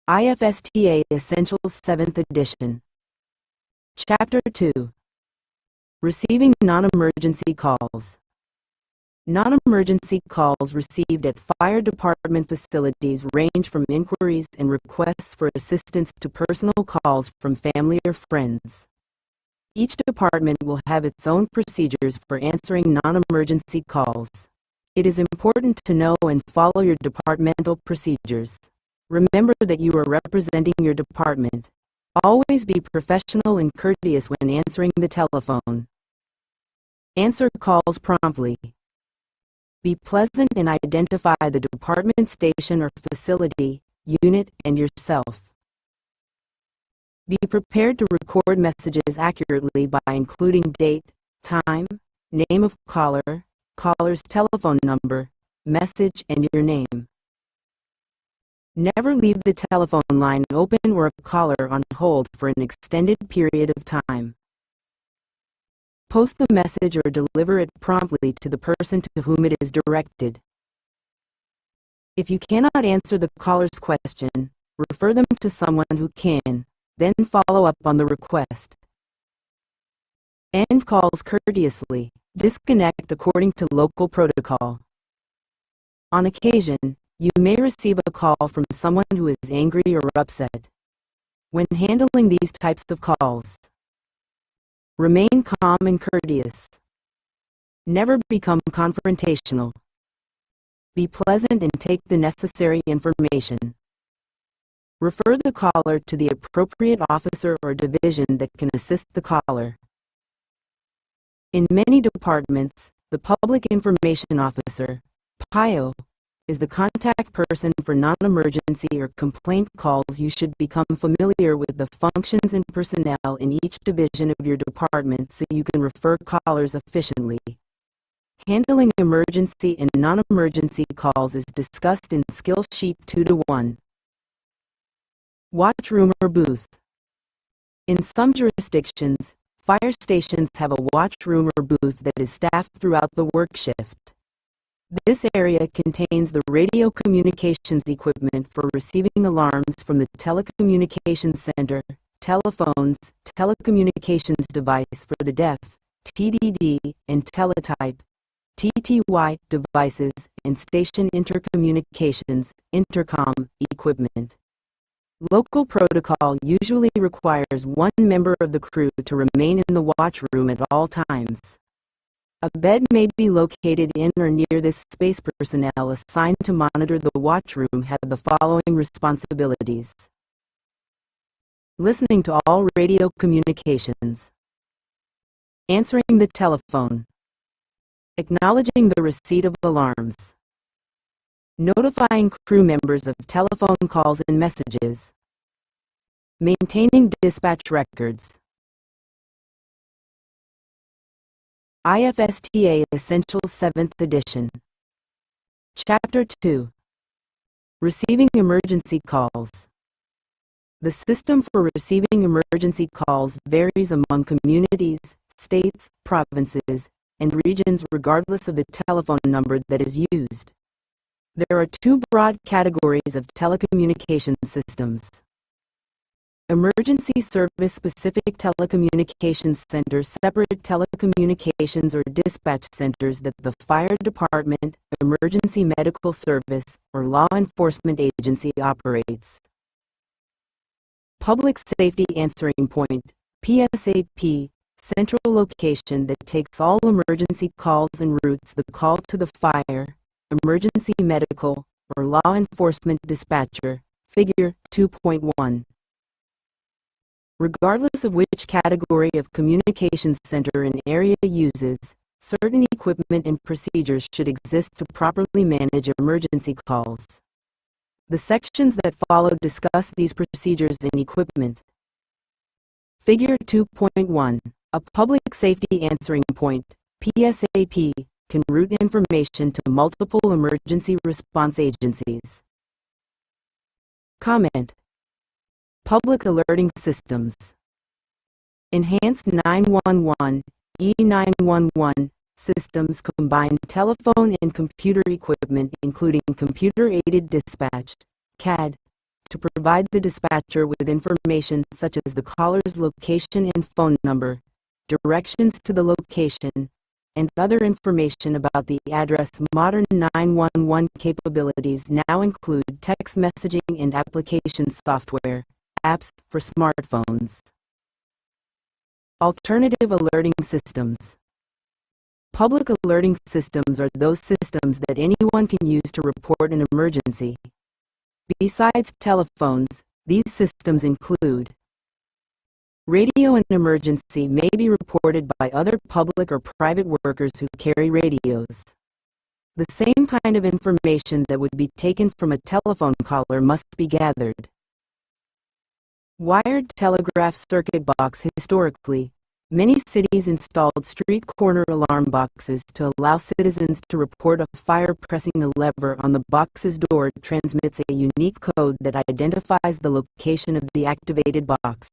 IFSTA Essentials 7th Edition. Chapter 2. Receiving Non-Emergency Calls. Non-emergency calls received at fire department facilities range from inquiries and requests for assistance to personal calls from family or friends. Each department will have its own procedures for answering non-emergency calls. It is important to know and follow your departmental procedures. Remember that you are representing your department. Always be professional and courteous when answering the telephone. Answer calls promptly. Be pleasant and identify the department, station or facility, unit, and yourself. Be prepared to record messages accurately by including date, time, name of caller, caller's telephone number, message, and your name. Never leave the telephone line open or a caller on hold for an extended period of time. Post the message or deliver it promptly to the person to whom it is directed. If you cannot answer the caller's question, refer them to someone who can, then follow up on the request. End calls courteously. Disconnect according to local protocol. On occasion, you may receive a call from someone who is angry or upset. When handling these types of calls, remain calm and courteous. Never become confrontational. Be pleasant and take the necessary information. Refer the caller to the appropriate officer or division that can assist the caller. In many departments, the Public Information Officer, PIO, is the contact person for non-emergency or complaint calls. You should become familiar with the functions and personnel in each division of your department so you can refer callers efficiently. Handling emergency and non-emergency calls is discussed in Skill Sheet 2-1. Watch room or booth. In some jurisdictions, fire stations have a watch room or booth that is staffed throughout the work shift. This area contains the radio communications equipment for receiving alarms from the telecommunications center, telephones, telecommunications device for the deaf, TDD, and teletype, TTY devices, and station intercommunications, intercom, equipment. Local protocol usually requires one member of the crew to remain in the watch room at all times. A bed may be located in or near this space. Personnel assigned to monitor the watch room have the following responsibilities: listening to all radio communications, answering the telephone, acknowledging the receipt of alarms, notifying crew members of telephone calls and messages, maintaining dispatch records. IFSTA Essentials 7th Edition. Chapter 2. Receiving Emergency Calls. The system for receiving emergency calls varies among communities, states, provinces, and regions regardless of the telephone number that is used. There are two broad categories of telecommunication systems: emergency service-specific telecommunications centers, separate telecommunications or dispatch centers that the fire department, emergency medical service, or law enforcement agency operates. Public Safety Answering Point, PSAP, central location that takes all emergency calls and routes the call to the fire, emergency medical, or law enforcement dispatcher, Figure 2.1. Regardless of which category of communications center an area uses, certain equipment and procedures should exist to properly manage emergency calls. The sections that follow discuss these procedures and equipment. Figure 2.1. A public safety answering point, PSAP, can route information to multiple emergency response agencies. Comment. Public alerting systems. Enhanced 911, E911 systems combine telephone and computer equipment including computer-aided dispatch, CAD, to provide the dispatcher with information such as the caller's location and phone number, directions to the location, and other information about the address. Modern 911 capabilities now include text messaging and application software, apps for smartphones. Alternative alerting systems. Public alerting systems are those systems that anyone can use to report an emergency. Besides telephones, these systems include radio. An emergency may be reported by other public or private workers who carry radios. The same kind of information that would be taken from a telephone caller must be gathered. Wired telegraph circuit box. Historically, many cities installed street corner alarm boxes to allow citizens to report a fire. Pressing a lever on the box's door transmits a unique code that identifies the location of the activated box.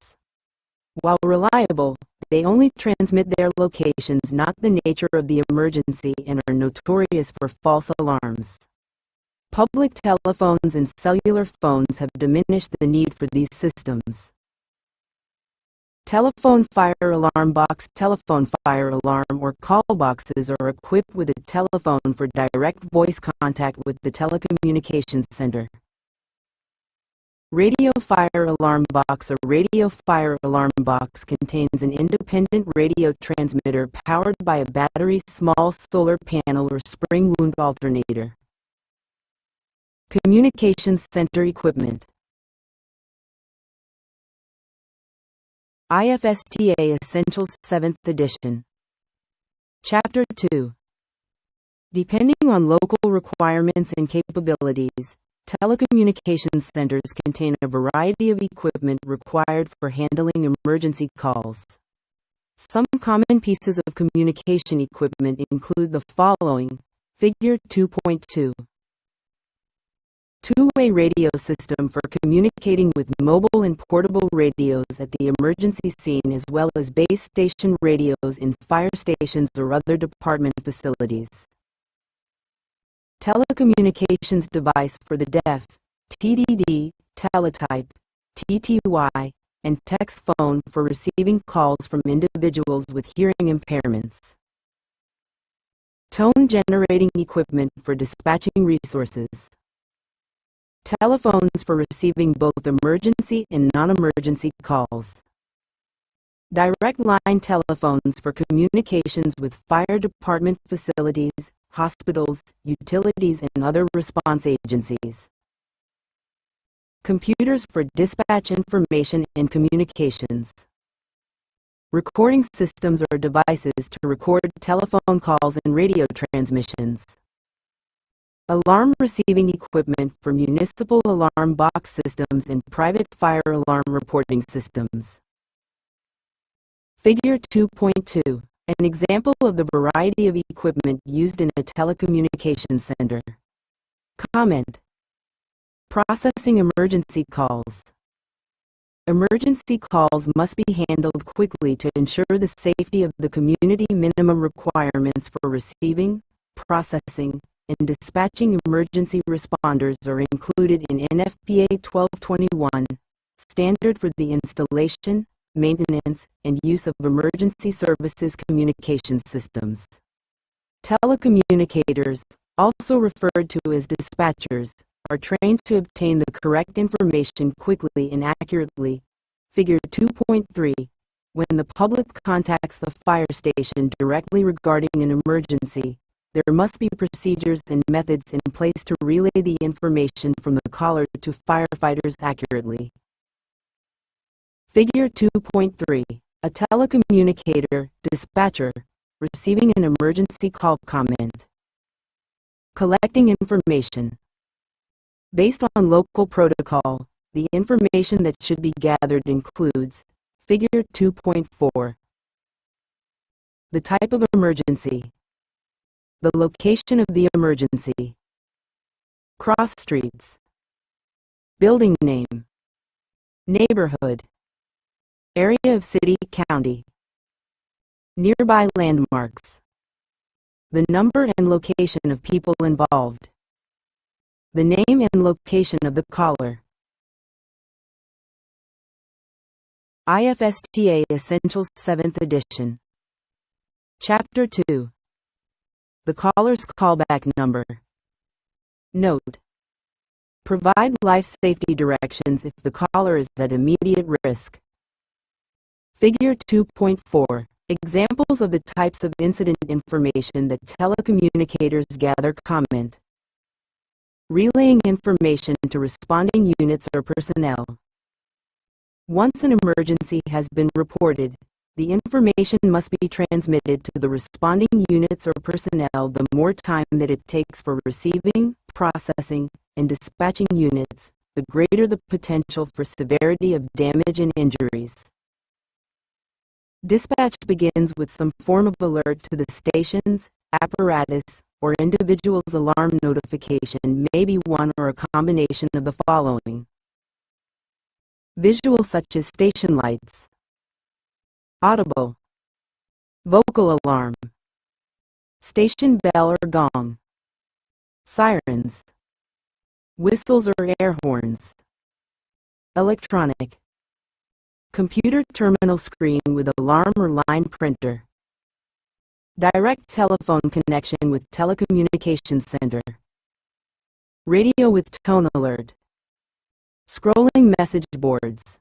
While reliable, they only transmit their locations, not the nature of the emergency, and are notorious for false alarms. Public telephones and cellular phones have diminished the need for these systems. Telephone fire alarm box. Telephone fire alarm or call boxes are equipped with a telephone for direct voice contact with the telecommunications center. Radio fire alarm box. A radio fire alarm box contains an independent radio transmitter powered by a battery, small solar panel, or spring wound alternator. Communications center equipment. IFSTA Essentials 7th Edition. Chapter 2. Depending on local requirements and capabilities, telecommunications centers contain a variety of equipment required for handling emergency calls. Some common pieces of communication equipment include the following. Figure 2.2. Two-way radio system for communicating with mobile and portable radios at the emergency scene, as well as base station radios in fire stations or other department facilities. Telecommunications device for the deaf, TDD, teletype, TTY, and text phone for receiving calls from individuals with hearing impairments. Tone generating equipment for dispatching resources. Telephones for receiving both emergency and non-emergency calls. Direct line telephones for communications with fire department facilities, hospitals, utilities, and other response agencies. Computers for dispatch information and communications. Recording systems or devices to record telephone calls and radio transmissions. Alarm receiving equipment for municipal alarm box systems and private fire alarm reporting systems. Figure 2.2. An example of the variety of equipment used in a telecommunications center. Comment. Processing emergency calls. Emergency calls must be handled quickly to ensure the safety of the community. Minimum requirements for receiving, processing, and dispatching emergency responders are included in NFPA 1221, standard for the installation, maintenance, and use of emergency services communication systems. Telecommunicators, also referred to as dispatchers, are trained to obtain the correct information quickly and accurately. Figure 2.3. When the public contacts the fire station directly regarding an emergency, there must be procedures and methods in place to relay the information from the caller to firefighters accurately. Figure 2.3. A telecommunicator, dispatcher, receiving an emergency call. Comment. Collecting information. Based on local protocol, the information that should be gathered includes Figure 2.4. The type of emergency. The location of the emergency. Cross streets. Building name. Neighborhood. Area of city, county. Nearby landmarks. The number and location of people involved. The name and location of the caller. IFSTA Essentials 7th Edition. Chapter 2. The caller's callback number. Note: provide life safety directions if the caller is at immediate risk. Figure 2.4. Examples of the types of incident information that telecommunicators gather. Comment: relaying information to responding units or personnel. Once an emergency has been reported, the information must be transmitted to the responding units or personnel. The more time that it takes for receiving, processing, and dispatching units, the greater the potential for severity of damage and injuries. Dispatch begins with some form of alert to the station's, apparatus, or individual's alarm notification. May be one or a combination of the following: visual, such as station lights; audible, vocal alarm, station bell or gong; sirens, whistles or air horns; electronic, computer terminal screen with alarm or line printer; direct telephone connection with telecommunications center; radio with tone alert; scrolling message boards;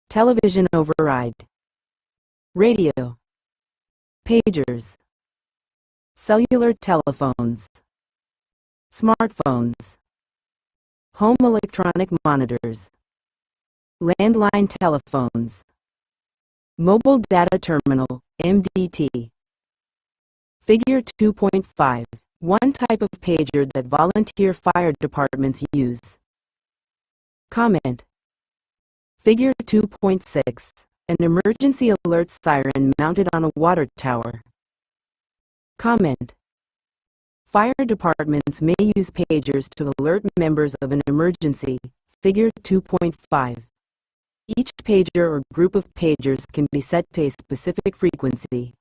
television override; radio; pagers; cellular telephones; smartphones; home electronic monitors; landline telephones; mobile data terminal, MDT. Figure 2.5. One type of pager that volunteer fire departments use. Comment: Figure 2.6. An emergency alert siren mounted on a water tower. Comment: fire departments may use pagers to alert members of an emergency. Figure 2.5. Each pager or group of pagers can be set to a specific frequency.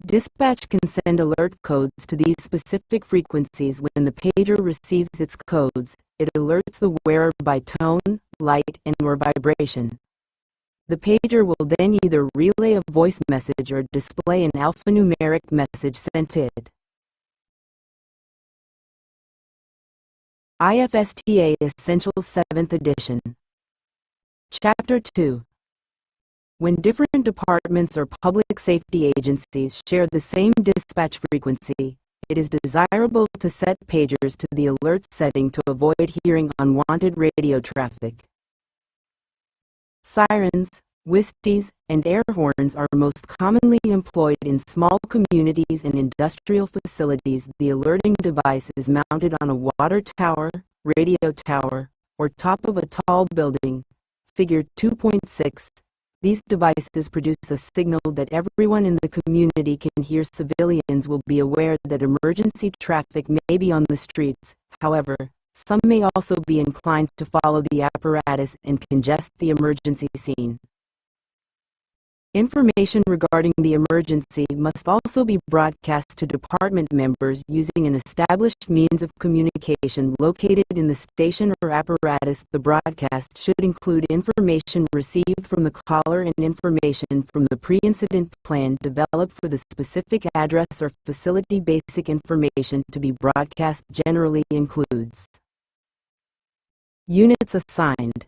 Dispatch can send alert codes to these specific frequencies. When the pager receives its codes, it alerts the wearer by tone, light, and/or vibration. The pager will then either relay a voice message or display an alphanumeric message sent to it. IFSTA Essentials 7th Edition. Chapter 2. When different departments or public safety agencies share the same dispatch frequency, it is desirable to set pagers to the alert setting to avoid hearing unwanted radio traffic. Sirens, whisties, and air horns are most commonly employed in small communities and industrial facilities. The alerting device is mounted on a water tower, radio tower, or top of a tall building. Figure 2.6. These devices produce a signal that everyone in the community can hear. Civilians will be aware that emergency traffic may be on the streets. However, some may also be inclined to follow the apparatus and congest the emergency scene. Information regarding the emergency must also be broadcast to department members using an established means of communication located in the station or apparatus. The broadcast should include information received from the caller and information from the pre-incident plan developed for the specific address or facility. Basic information to be broadcast generally includes: units assigned,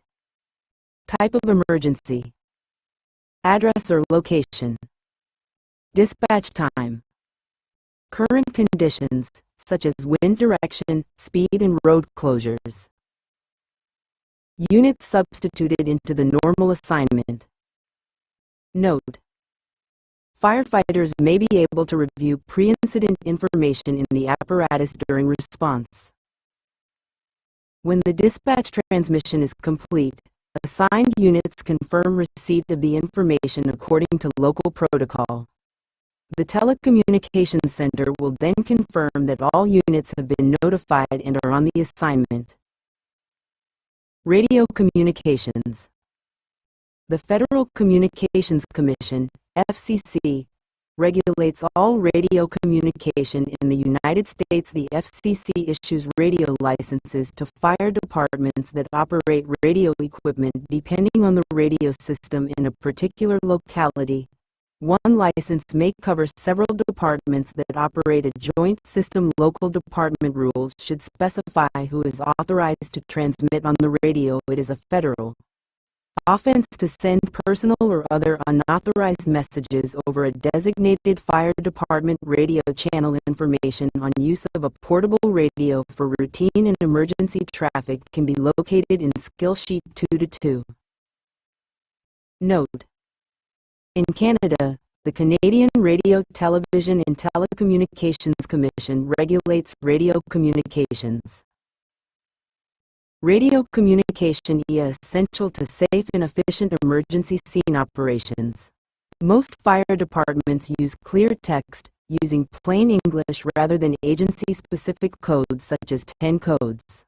type of emergency, address or location, dispatch time, current conditions such as wind direction, speed, and road closures, units substituted into the normal assignment. Note: firefighters may be able to review pre-incident information in the apparatus during response. When the dispatch transmission is complete, assigned units confirm receipt of the information according to local protocol. The telecommunications center will then confirm that all units have been notified and are on the assignment. Radio communications. The Federal Communications Commission, FCC, regulates all radio communication in the United States. The FCC issues radio licenses to fire departments that operate radio equipment depending on the radio system in a particular locality. One license may cover several departments that operate a joint system. Local department rules should specify who is authorized to transmit on the radio. It is a federal offense to send personal or other unauthorized messages over a designated fire department radio channel. Information on use of a portable radio for routine and emergency traffic can be located in Skill Sheet 2-2. Note: in Canada, the Canadian Radio, Television and Telecommunications Commission regulates radio communications. Radio communication is essential to safe and efficient emergency scene operations. Most fire departments use clear text, using plain English rather than agency-specific codes such as 10 codes.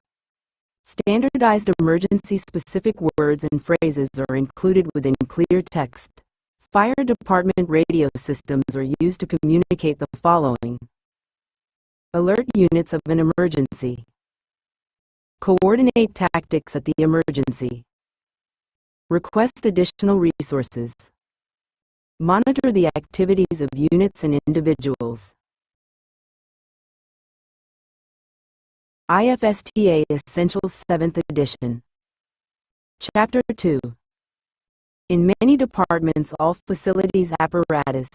Standardized emergency-specific words and phrases are included within clear text. Fire department radio systems are used to communicate the following: alert units of an emergency, coordinate tactics at the emergency, request additional resources, monitor the activities of units and individuals. IFSTA Essentials 7th Edition. Chapter 2. In many departments, all facilities, apparatus,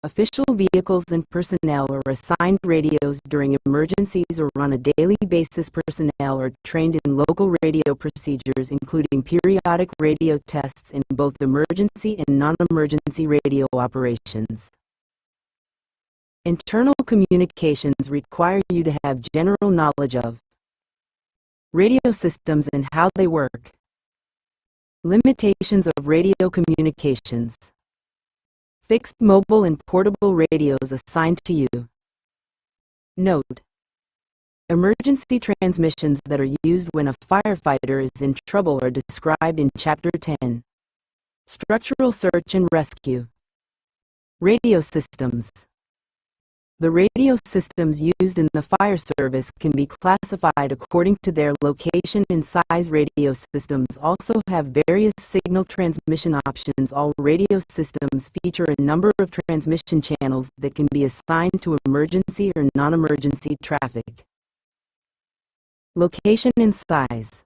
official vehicles and personnel are assigned radios during emergencies or on a daily basis. Personnel are trained in local radio procedures, including periodic radio tests in both emergency and non-emergency radio operations. Internal communications require you to have general knowledge of radio systems and how they work. Limitations of radio communications. Fixed, mobile, and portable radios assigned to you. Note: emergency transmissions that are used when a firefighter is in trouble are described in Chapter 10. Structural search and rescue. Radio systems. The radio systems used in the fire service can be classified according to their location and size. Radio systems also have various signal transmission options. All radio systems feature a number of transmission channels that can be assigned to emergency or non-emergency traffic. Location and size.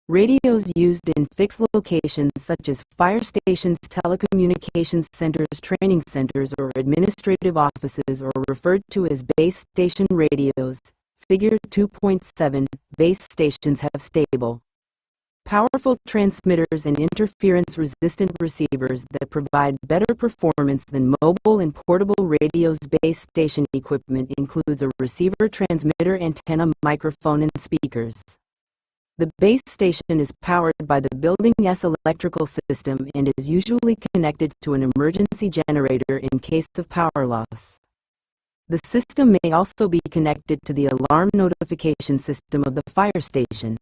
Radios used in fixed locations such as fire stations, telecommunications centers, training centers, or administrative offices are referred to as base station radios. Figure 2.7. Base stations have stable, powerful transmitters and interference-resistant receivers that provide better performance than mobile and portable radios. Base station equipment includes a receiver, transmitter, antenna, microphone, and speakers. The base station is powered by the building's electrical system and is usually connected to an emergency generator in case of power loss. The system may also be connected to the alarm notification system of the fire station.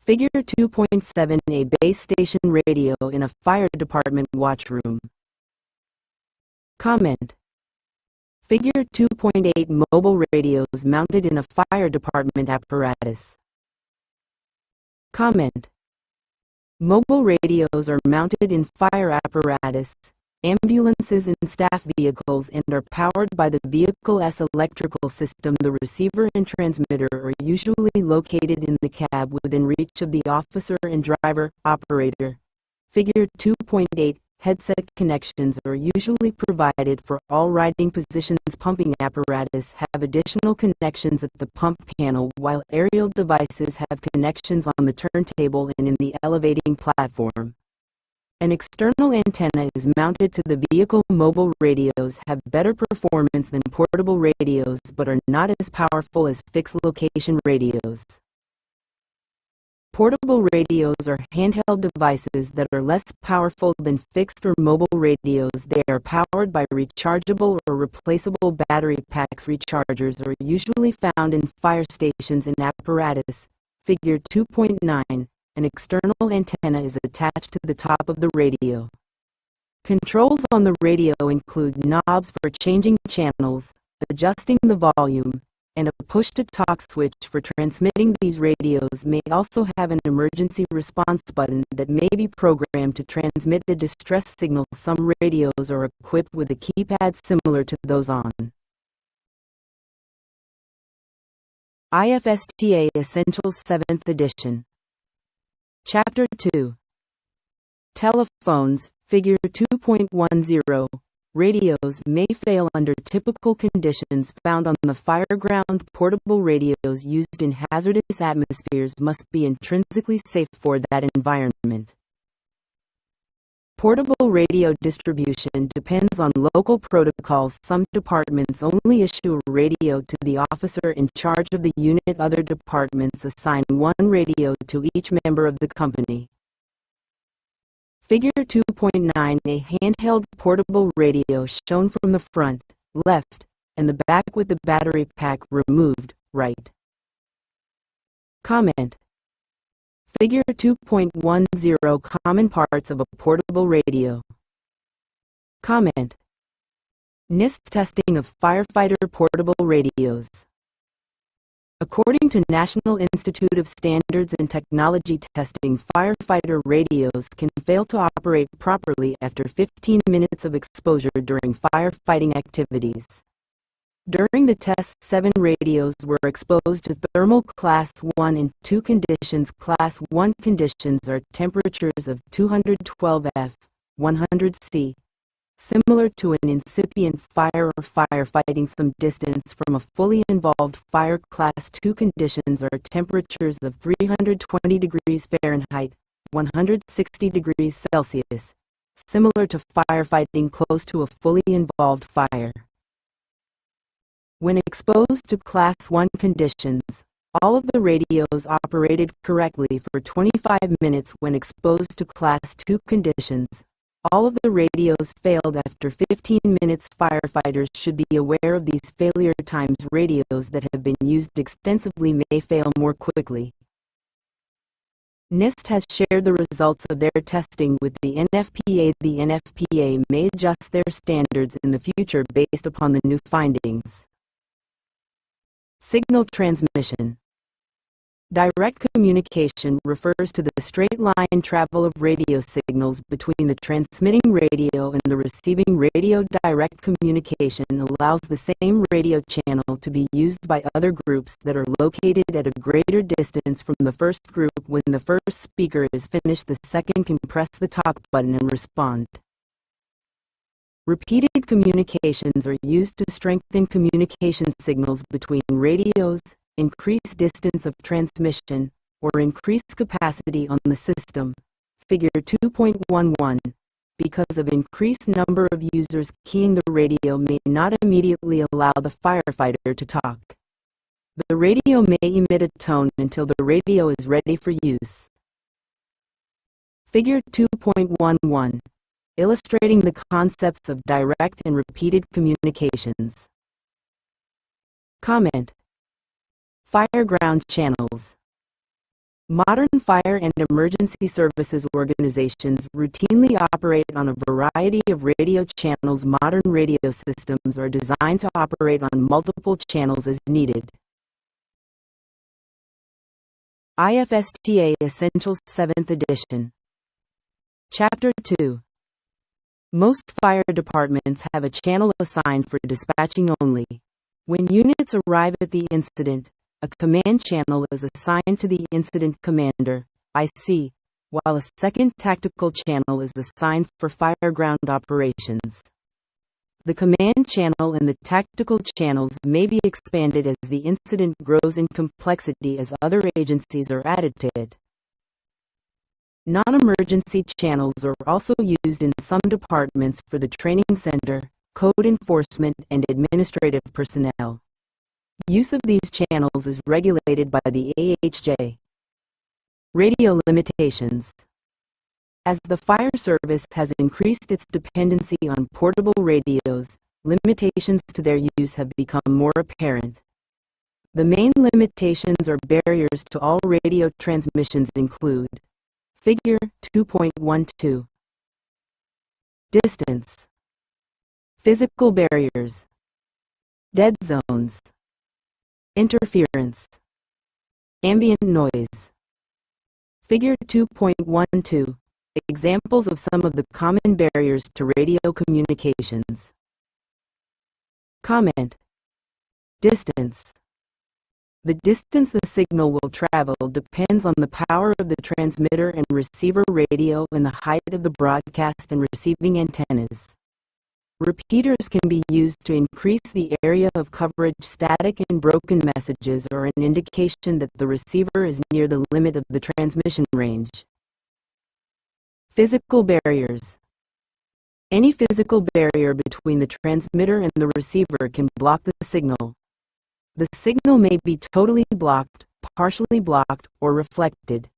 Figure 2.7. A base station radio in a fire department watchroom. Comment. Figure 2.8. Mobile radios mounted in a fire department apparatus. Comment. Mobile radios are mounted in fire apparatus, ambulances and staff vehicles and are powered by the vehicle's electrical system. The receiver and transmitter are usually located in the cab within reach of the officer and driver, operator. Figure 2.8. Headset connections are usually provided for all riding positions. Pumping apparatus have additional connections at the pump panel, while aerial devices have connections on the turntable and in the elevating platform. An external antenna is mounted to the vehicle. Mobile radios have better performance than portable radios but are not as powerful as fixed location radios. Portable radios are handheld devices that are less powerful than fixed or mobile radios. They are powered by rechargeable or replaceable battery packs. Rechargers are usually found in fire stations and apparatus. Figure 2.9. An external antenna is attached to the top of the radio. Controls on the radio include knobs for changing channels, adjusting the volume, and a push-to-talk switch for transmitting. These radios may also have an emergency response button that may be programmed to transmit a distress signal. Some radios are equipped with a keypad similar to those on IFSTA Essentials 7th Edition. Chapter 2. Telephones, Figure 2.10. Radios may fail under typical conditions found on the fireground. Portable radios used in hazardous atmospheres must be intrinsically safe for that environment. Portable radio distribution depends on local protocols. Some departments only issue a radio to the officer in charge of the unit. Other departments assign one radio to each member of the company. Figure 2.9. A handheld portable radio shown from the front, left, and the back with the battery pack removed, right. Comment. Figure 2.10. Common parts of a portable radio. Comment. NIST testing of firefighter portable radios. According to National Institute of Standards and Technology testing, firefighter radios can fail to operate properly after 15 minutes of exposure during firefighting activities. During the test, 7 radios were exposed to thermal class 1 and 2 conditions. Class 1 conditions are temperatures of 212 F, 100 C, similar to an incipient fire or firefighting some distance from a fully involved fire. Class 2 conditions are temperatures of 320 degrees Fahrenheit, 160 degrees Celsius, similar to firefighting close to a fully involved fire. When exposed to Class 1 conditions, all of the radios operated correctly for 25 minutes. When exposed to Class 2 conditions, all of the radios failed after 15 minutes. Firefighters should be aware of these failure times. Radios that have been used extensively may fail more quickly. NIST has shared the results of their testing with the NFPA. The NFPA may adjust their standards in the future based upon the new findings. Signal transmission. Direct communication refers to the straight line travel of radio signals between the transmitting radio and the receiving radio. Direct communication allows the same radio channel to be used by other groups that are located at a greater distance from the first group. When the first speaker is finished, the second can press the talk button and respond. Repeated communications are used to strengthen communication signals between radios, increase distance of transmission, or increase capacity on the system. Figure 2.11. Because of increased number of users, keying the radio may not immediately allow the firefighter to talk. The radio may emit a tone until the radio is ready for use. Figure 2.11. Illustrating the concepts of direct and repeated communications. Comment. Fireground channels. Modern fire and emergency services organizations routinely operate on a variety of radio channels. Modern radio systems are designed to operate on multiple channels as needed. IFSTA Essentials 7th Edition. Chapter 2. Most fire departments have a channel assigned for dispatching only. When units arrive at the incident, a command channel is assigned to the incident commander, IC, while a second tactical channel is assigned for fireground operations. The command channel and the tactical channels may be expanded as the incident grows in complexity as other agencies are added to it. Non-emergency channels are also used in some departments for the training center, code enforcement, and administrative personnel. Use of these channels is regulated by the AHJ. Radio limitations. As the fire service has increased its dependency on portable radios, limitations to their use have become more apparent. The main limitations or barriers to all radio transmissions include Figure 2.12. Distance. Physical barriers. Dead zones. Interference. Ambient noise. Figure 2.12. Examples of some of the common barriers to radio communications. Comment. Distance. The distance the signal will travel depends on the power of the transmitter and receiver radio and the height of the broadcast and receiving antennas. Repeaters can be used to increase the area of coverage. Static and broken messages are an indication that the receiver is near the limit of the transmission range. Physical barriers. Any physical barrier between the transmitter and the receiver can block the signal. The signal may be totally blocked, partially blocked, or reflected.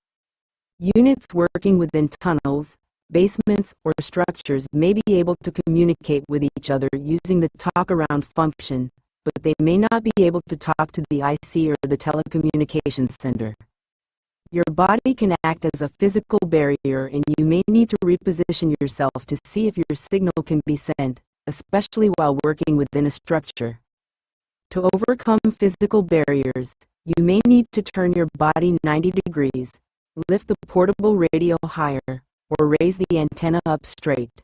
Units working within tunnels, basements, or structures may be able to communicate with each other using the talk-around function, but they may not be able to talk to the IC or the telecommunications center. Your body can act as a physical barrier, and you may need to reposition yourself to see if your signal can be sent, especially while working within a structure. To overcome physical barriers, you may need to turn your body 90 degrees, lift the portable radio higher, or raise the antenna up straight.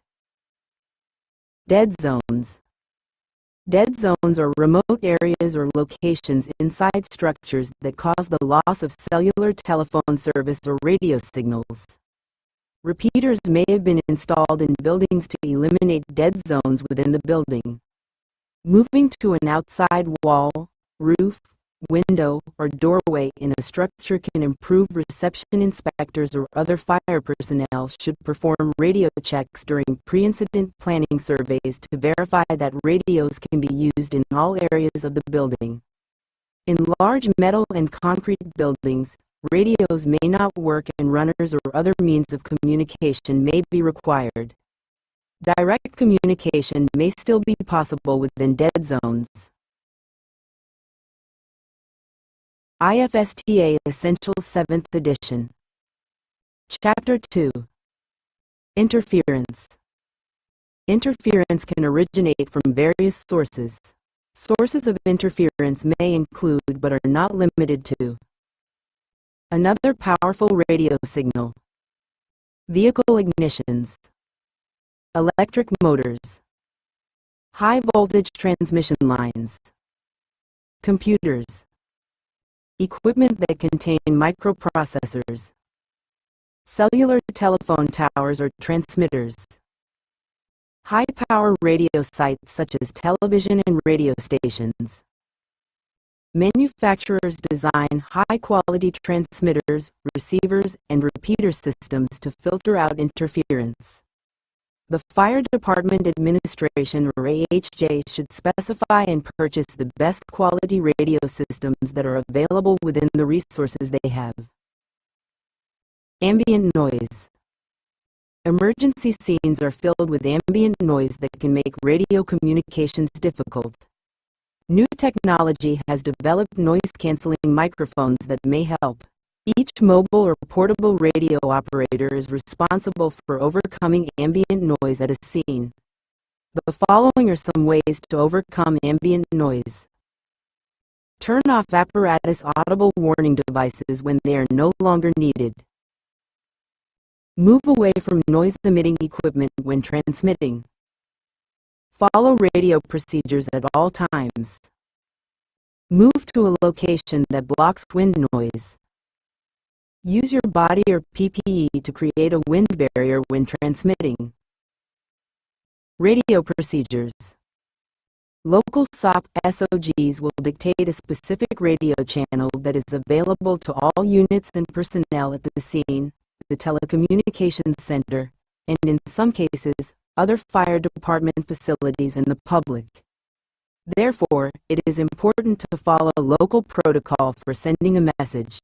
Dead zones. Dead zones are remote areas or locations inside structures that cause the loss of cellular telephone service or radio signals. Repeaters may have been installed in buildings to eliminate dead zones within the building. Moving to an outside wall, roof, window, or doorway in a structure can improve reception. Inspectors or other fire personnel should perform radio checks during pre-incident planning surveys to verify that radios can be used in all areas of the building. In large metal and concrete buildings, radios may not work and runners or other means of communication may be required. Direct communication may still be possible within dead zones. IFSTA Essentials 7th Edition. Chapter 2. Interference. Interference can originate from various sources. Sources of interference may include but are not limited to another powerful radio signal, vehicle ignitions, electric motors, high-voltage transmission lines, computers, equipment that contain microprocessors, cellular telephone towers or transmitters, high-power radio sites such as television and radio stations. Manufacturers design high-quality transmitters, receivers, and repeater systems to filter out interference. The Fire Department Administration or AHJ should specify and purchase the best quality radio systems that are available within the resources they have. Ambient noise. Emergency scenes are filled with ambient noise that can make radio communications difficult. New technology has developed noise-canceling microphones that may help. Each mobile or portable radio operator is responsible for overcoming ambient noise at a scene. The following are some ways to overcome ambient noise. Turn off apparatus audible warning devices when they are no longer needed. Move away from noise-emitting equipment when transmitting. Follow radio procedures at all times. Move to a location that blocks wind noise. Use your body or PPE to create a wind barrier when transmitting. Radio procedures. Local SOGs will dictate a specific radio channel that is available to all units and personnel at the scene, the telecommunications center, and in some cases, other fire department facilities and the public. Therefore, it is important to follow local protocol for sending a message.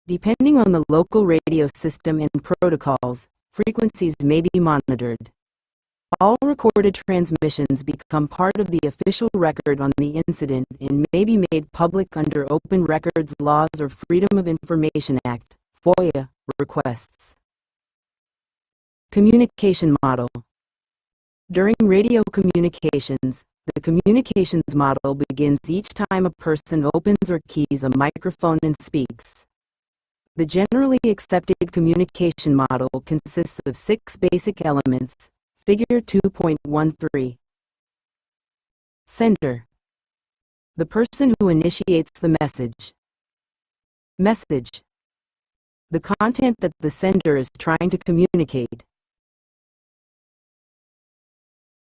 Depending on the local radio system and protocols, frequencies may be monitored. All recorded transmissions become part of the official record on the incident and may be made public under Open Records Laws or Freedom of Information Act, FOIA, requests. Communication model. During radio communications, the communications model begins each time a person opens or keys a microphone and speaks. The generally accepted communication model consists of 6 basic elements. Figure 2.13. Sender. The person who initiates the message. Message. The content that the sender is trying to communicate.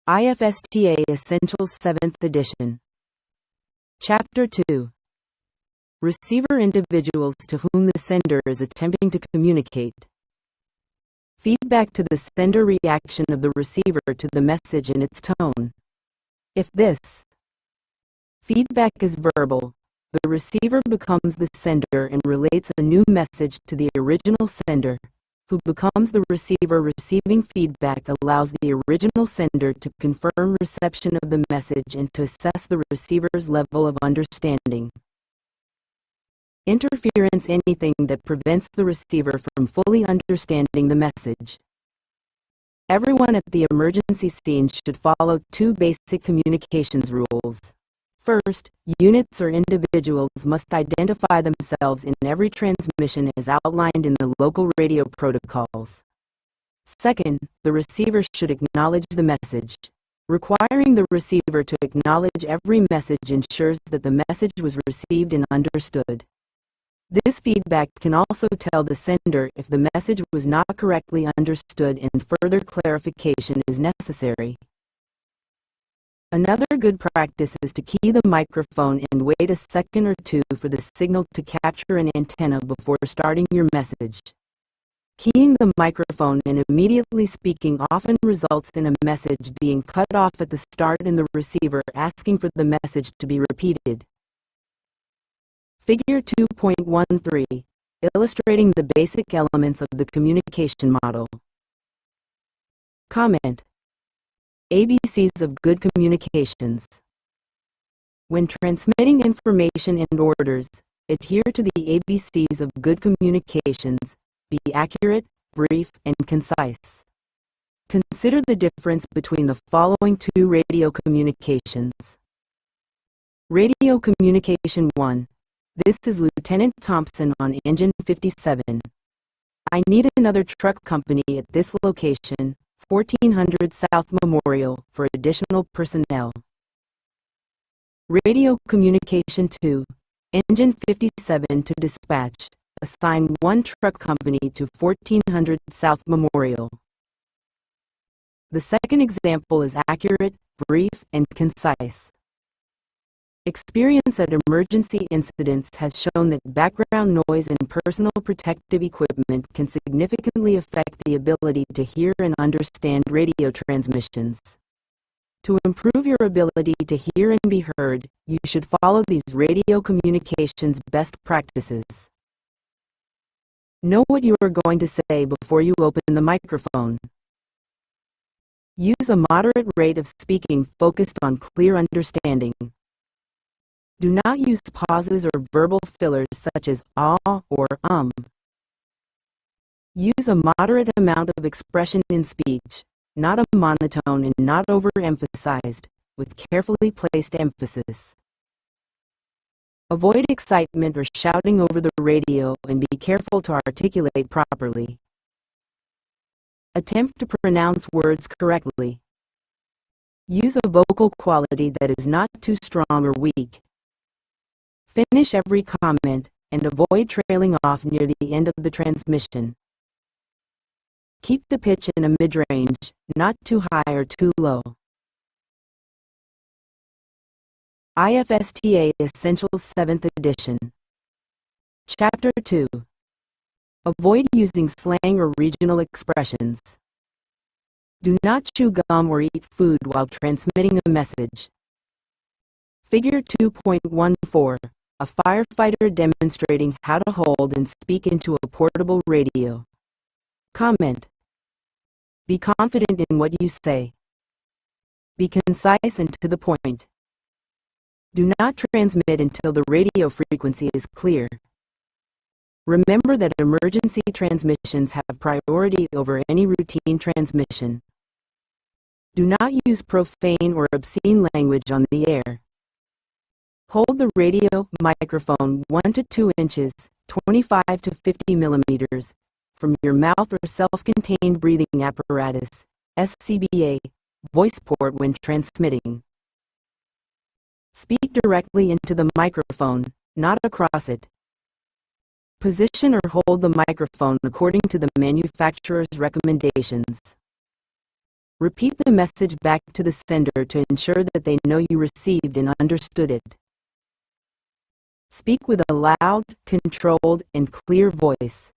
IFSTA Essentials 7th Edition. Chapter 2. Receiver individuals to whom the sender is attempting to communicate. Feedback to the sender, reaction of the receiver to the message and its tone. If this feedback is verbal, the receiver becomes the sender and relates a new message to the original sender, who becomes the receiver. Receiving feedback allows the original sender to confirm reception of the message and to assess the receiver's level of understanding. Interference, anything that prevents the receiver from fully understanding the message. Everyone at the emergency scene should follow 2 basic communications rules. First, units or individuals must identify themselves in every transmission as outlined in the local radio protocols. Second, the receiver should acknowledge the message. Requiring the receiver to acknowledge every message ensures that the message was received and understood. This feedback can also tell the sender if the message was not correctly understood and further clarification is necessary. Another good practice is to key the microphone and wait a second or 2 for the signal to capture an antenna before starting your message. Keying the microphone and immediately speaking often results in a message being cut off at the start and the receiver asking for the message to be repeated. Figure 2.13, illustrating the basic elements of the communication model. Comment. ABCs of good communications. When transmitting information and orders, adhere to the ABCs of good communications. Be accurate, brief, and concise. Consider the difference between the following 2 radio communications. Radio Communication 1. This is Lieutenant Thompson on engine 57. I need another truck company at this location, 1400 South Memorial, for additional personnel. Radio Communication 2. Engine 57 to dispatch. Assign 1 truck company to 1400 South Memorial. The second example is accurate, brief, and concise. Experience at emergency incidents has shown that background noise and personal protective equipment can significantly affect the ability to hear and understand radio transmissions. To improve your ability to hear and be heard, you should follow these radio communications best practices. Know what you are going to say before you open the microphone. Use a moderate rate of speaking focused on clear understanding. Do not use pauses or verbal fillers such as ah or Use a moderate amount of expression in speech, not a monotone and not overemphasized, with carefully placed emphasis. Avoid excitement or shouting over the radio and be careful to articulate properly. Attempt to pronounce words correctly. Use a vocal quality that is not too strong or weak. Finish every comment and avoid trailing off near the end of the transmission. Keep the pitch in a mid-range, not too high or too low. IFSTA Essentials 7th Edition. Chapter 2. Avoid using slang or regional expressions. Do not chew gum or eat food while transmitting a message. Figure 2.14. A firefighter demonstrating how to hold and speak into a portable radio. Comment. Be confident in what you say. Be concise and to the point. Do not transmit until the radio frequency is clear. Remember that emergency transmissions have priority over any routine transmission. Do not use profane or obscene language on the air. Hold the radio microphone 1 to 2 inches, 25 to 50 millimeters, from your mouth or self-contained breathing apparatus, SCBA, voice port when transmitting. Speak directly into the microphone, not across it. Position or hold the microphone according to the manufacturer's recommendations. Repeat the message back to the sender to ensure that they know you received and understood it. Speak with a loud, controlled, and clear voice.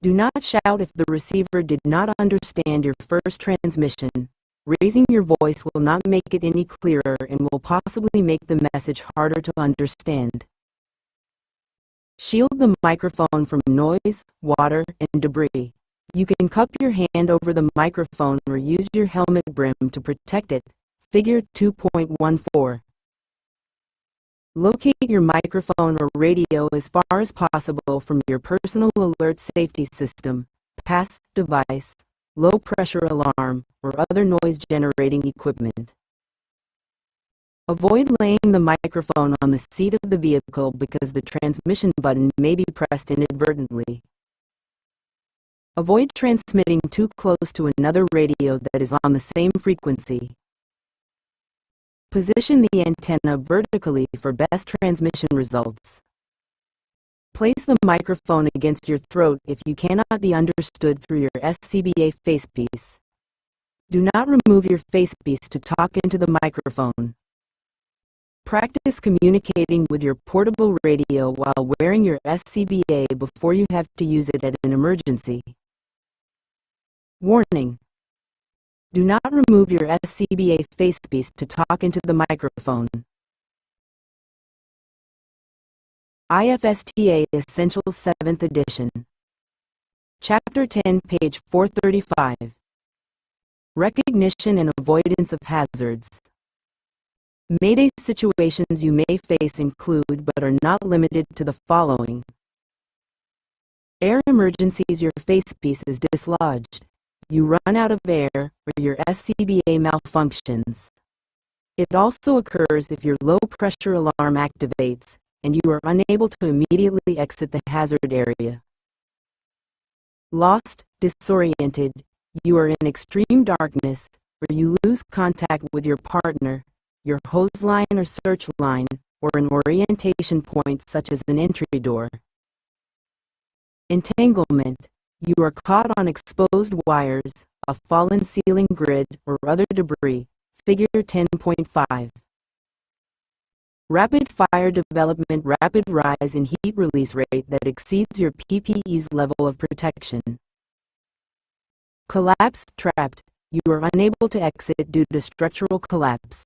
Do not shout if the receiver did not understand your first transmission. Raising your voice will not make it any clearer and will possibly make the message harder to understand. Shield the microphone from noise, water, and debris. You can cup your hand over the microphone or use your helmet brim to protect it. Figure 2.14. Locate your microphone or radio as far as possible from your personal alert safety system, PAS device, low pressure alarm, or other noise-generating equipment. Avoid laying the microphone on the seat of the vehicle because the transmission button may be pressed inadvertently. Avoid transmitting too close to another radio that is on the same frequency. Position the antenna vertically for best transmission results. Place the microphone against your throat if you cannot be understood through your SCBA facepiece. Do not remove your facepiece to talk into the microphone. Practice communicating with your portable radio while wearing your SCBA before you have to use it at an emergency. Warning: do not remove your SCBA facepiece to talk into the microphone. IFSTA Essentials 7th Edition. Chapter 10, page 435. Recognition and avoidance of hazards. Mayday situations you may face include but are not limited to the following. Air emergencies: your facepiece is dislodged. You run out of air or your SCBA malfunctions. It also occurs if your low pressure alarm activates and you are unable to immediately exit the hazard area. Lost, disoriented, you are in extreme darkness, or you lose contact with your partner, your hose line or search line, or an orientation point such as an entry door. Entanglement: you are caught on exposed wires, a fallen ceiling grid, or other debris. Figure 10.5. Rapid fire development: rapid rise in heat release rate that exceeds your PPE's level of protection. Collapse: trapped, you are unable to exit due to structural collapse.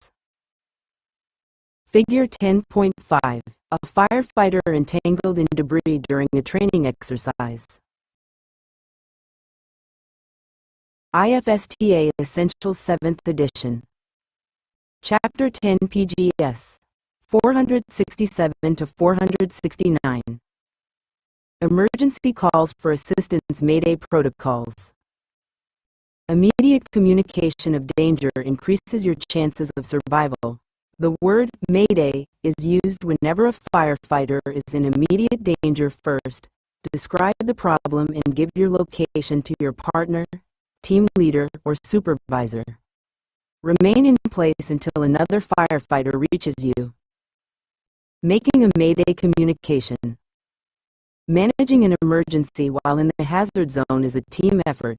Figure 10.5. A firefighter entangled in debris during a training exercise. IFSTA Essentials 7th Edition. Chapter 10, PGS 467 to 469. Emergency calls for assistance: Mayday protocols. Immediate communication of danger increases your chances of survival. The word Mayday is used whenever a firefighter is in immediate danger. First, describe the problem and give your location to your partner, team leader, or supervisor. Remain in place until another firefighter reaches you. Making a Mayday communication. Managing an emergency while in the hazard zone is a team effort.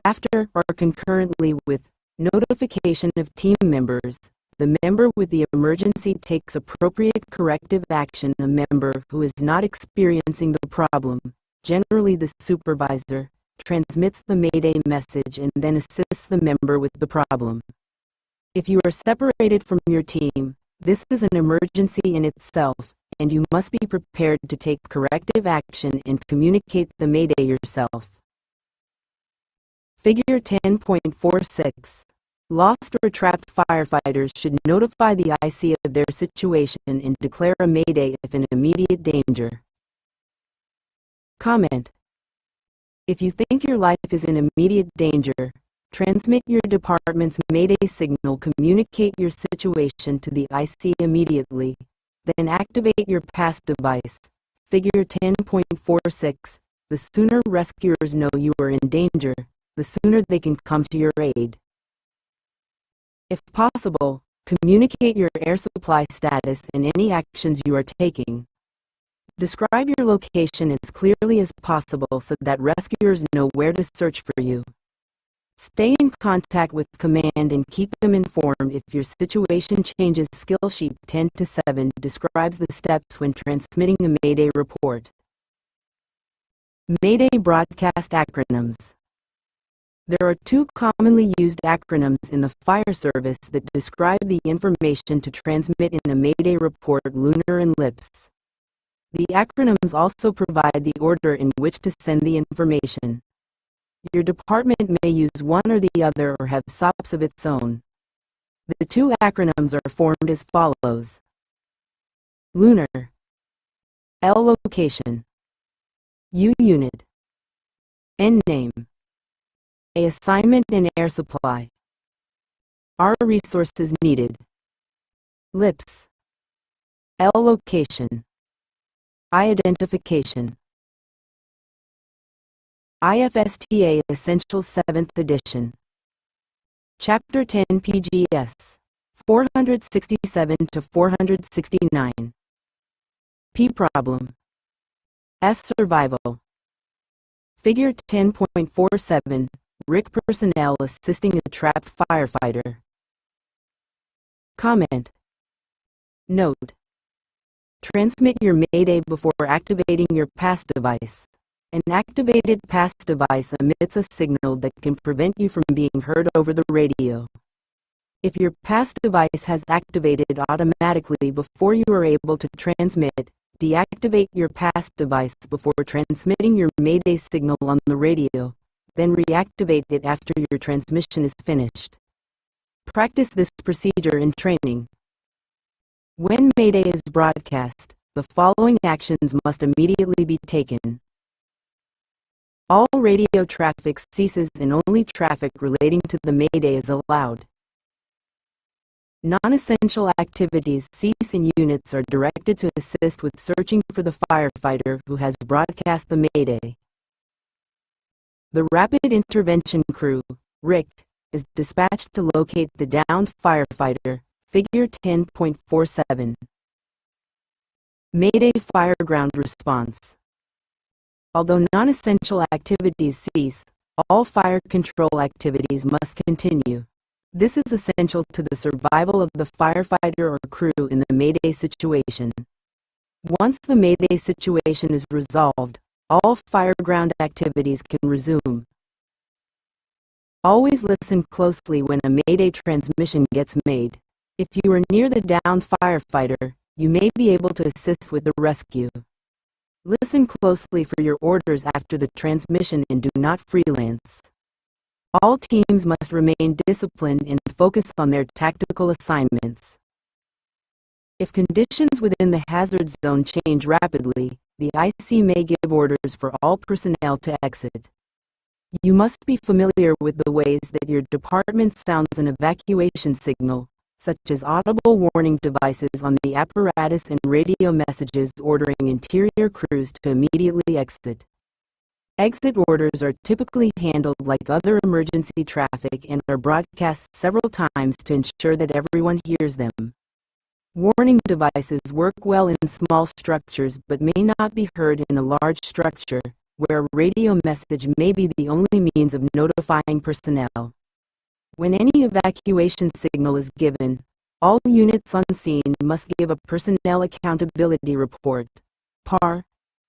After or concurrently with notification of team members, the member with the emergency takes appropriate corrective action. A member who is not experiencing the problem, generally the supervisor, transmits the Mayday message and then assists the member with the problem. If you are separated from your team, this is an emergency in itself, and you must be prepared to take corrective action and communicate the Mayday yourself. Figure 10.46. Lost or trapped firefighters should notify the IC of their situation and declare a Mayday if in immediate danger. Comment: if you think your life is in immediate danger, Transmit your department's Mayday signal. Communicate your situation to the IC immediately. Then activate your pass device. Figure 10.46. The sooner rescuers know you are in danger, the sooner they can come to your aid. If possible, communicate your air supply status and any actions you are taking. Describe your location as clearly as possible so that rescuers know where to search for you. Stay in contact with command and keep them informed if your situation changes. Skill sheet 10-7 describes the steps when transmitting a Mayday report. Mayday broadcast acronyms. There are two commonly used acronyms in the fire service that describe the information to transmit in a Mayday report: LUNAR and LIPS. The acronyms also provide the order in which to send the information. Your department may use one or the other or have SOPs of its own. The two acronyms are formed as follows. LUNAR. L location. U unit. N name. A assignment and air supply. R resources needed. LIPS. L location. I identification. IFSTA Essentials 7th Edition. Chapter 10 PGS 467 to 469. P problem. S survival. Figure 10.47. RIC personnel assisting a trapped firefighter. Comment. Note. Transmit your Mayday before activating your pass device. An activated pass device emits a signal that can prevent you from being heard over the radio. If your pass device has activated automatically before you are able to transmit, deactivate your pass device before transmitting your Mayday signal on the radio, then reactivate it after your transmission is finished. Practice this procedure in training. When Mayday is broadcast, the following actions must immediately be taken. All radio traffic ceases and only traffic relating to the Mayday is allowed. Non-essential activities cease and units are directed to assist with searching for the firefighter who has broadcast the Mayday. The Rapid Intervention Crew, RIC, is dispatched to locate the downed firefighter, figure 10.47. Mayday Fireground Response. Although non-essential activities cease, all fire control activities must continue. This is essential to the survival of the firefighter or crew in the Mayday situation. Once the Mayday situation is resolved, all fireground activities can resume. Always listen closely when a Mayday transmission gets made. If you are near the downed firefighter, you may be able to assist with the rescue. Listen closely for your orders after the transmission and do not freelance. All teams must remain disciplined and focus on their tactical assignments. If conditions within the hazard zone change rapidly, the IC may give orders for all personnel to exit. You must be familiar with the ways that your department sounds an evacuation signal, such as audible warning devices on the apparatus and radio messages ordering interior crews to immediately exit. Exit orders are typically handled like other emergency traffic and are broadcast several times to ensure that everyone hears them. Warning devices work well in small structures but may not be heard in a large structure, where a radio message may be the only means of notifying personnel. When any evacuation signal is given, all units on scene must give a Personnel Accountability Report, PAR.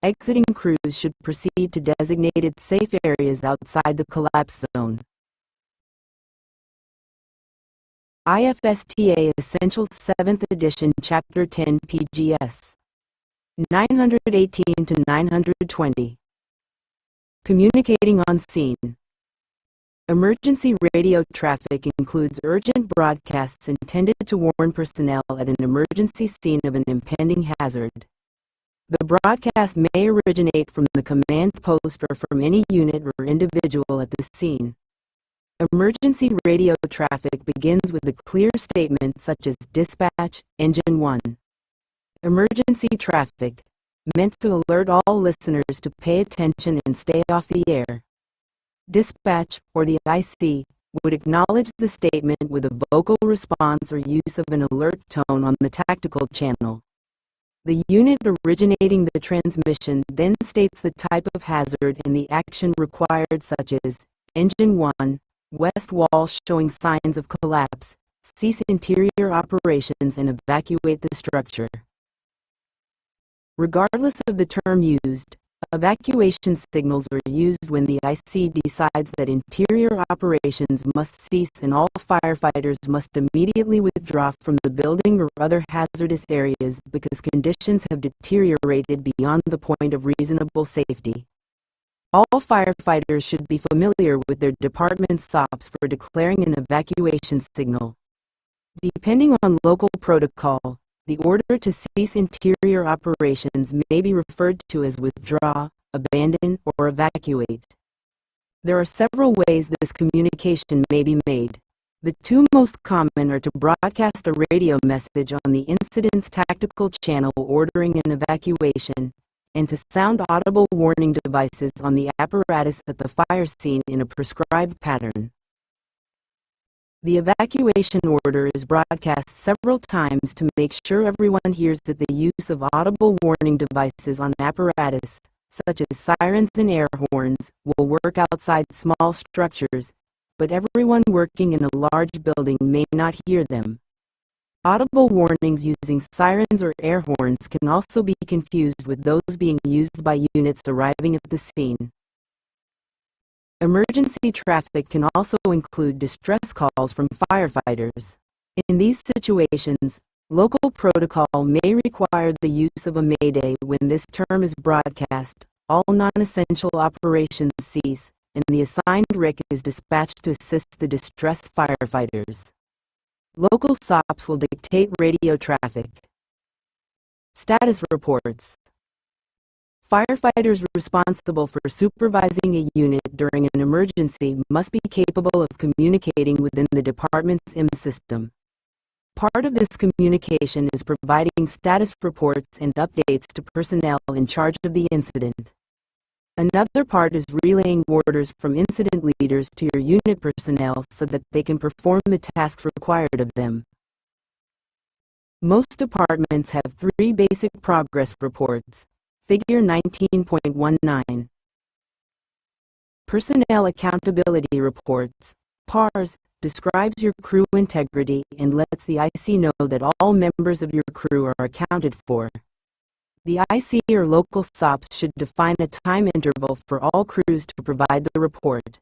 Exiting crews should proceed to designated safe areas outside the collapse zone. IFSTA Essentials 7th Edition Chapter 10 PGS 918 to 920. Communicating on scene. Emergency radio traffic includes urgent broadcasts intended to warn personnel at an emergency scene of an impending hazard. The broadcast may originate from the command post or from any unit or individual at the scene. Emergency radio traffic begins with a clear statement such as "Dispatch, Engine 1." Emergency traffic, meant to alert all listeners to pay attention and stay off the air. Dispatch, or the IC, would acknowledge the statement with a vocal response or use of an alert tone on the tactical channel. The unit originating the transmission then states the type of hazard and the action required, such as Engine 1, west wall showing signs of collapse, cease interior operations and evacuate the structure. Regardless of the term used, evacuation signals are used when the IC decides that interior operations must cease and all firefighters must immediately withdraw from the building or other hazardous areas because conditions have deteriorated beyond the point of reasonable safety. All firefighters should be familiar with their department's SOPs for declaring an evacuation signal. Depending on local protocol, the order to cease interior operations may be referred to as withdraw, abandon, or evacuate. There are several ways this communication may be made. The two most common are to broadcast a radio message on the incident's tactical channel ordering an evacuation, and to sound audible warning devices on the apparatus at the fire scene in a prescribed pattern. The evacuation order is broadcast several times to make sure everyone hears that the use of audible warning devices on apparatus, such as sirens and air horns, will work outside small structures, but everyone working in a large building may not hear them. Audible warnings using sirens or air horns can also be confused with those being used by units arriving at the scene. Emergency traffic can also include distress calls from firefighters. In these situations, local protocol may require the use of a mayday when this term is broadcast. All non-essential operations cease, and the assigned RIC is dispatched to assist the distressed firefighters. Local SOPs will dictate radio traffic. Status reports. Firefighters responsible for supervising a unit during an emergency must be capable of communicating within the department's IM system. Part of this communication is providing status reports and updates to personnel in charge of the incident. Another part is relaying orders from incident leaders to your unit personnel so that they can perform the tasks required of them. Most departments have three basic progress reports. Figure 19.19. Personnel Accountability Reports, PARs, describes your crew integrity and lets the IC know that all members of your crew are accounted for. The IC or local SOPs should define a time interval for all crews to provide the report.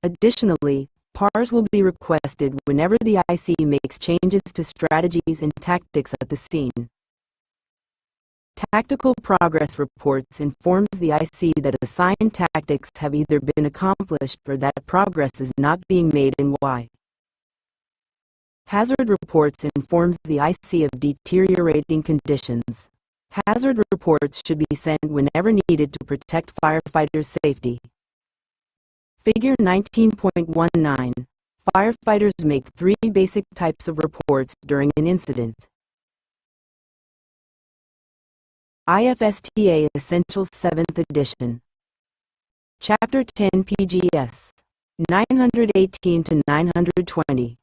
Additionally, PARs will be requested whenever the IC makes changes to strategies and tactics at the scene. Tactical Progress Reports informs the IC that assigned tactics have either been accomplished or that progress is not being made and why. Hazard Reports informs the IC of deteriorating conditions. Hazard reports should be sent whenever needed to protect firefighters' safety. Figure 19.19. Firefighters make three basic types of reports during an incident. IFSTA Essentials 7th Edition. Chapter 10 PGS 918 to 920.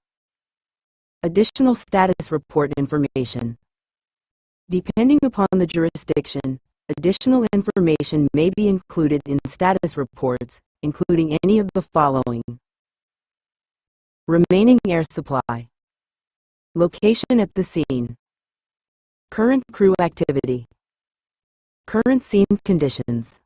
Additional status report information. Depending upon the jurisdiction, additional information may be included in status reports, including any of the following: remaining air supply, location at the scene, current crew activity, current scene conditions.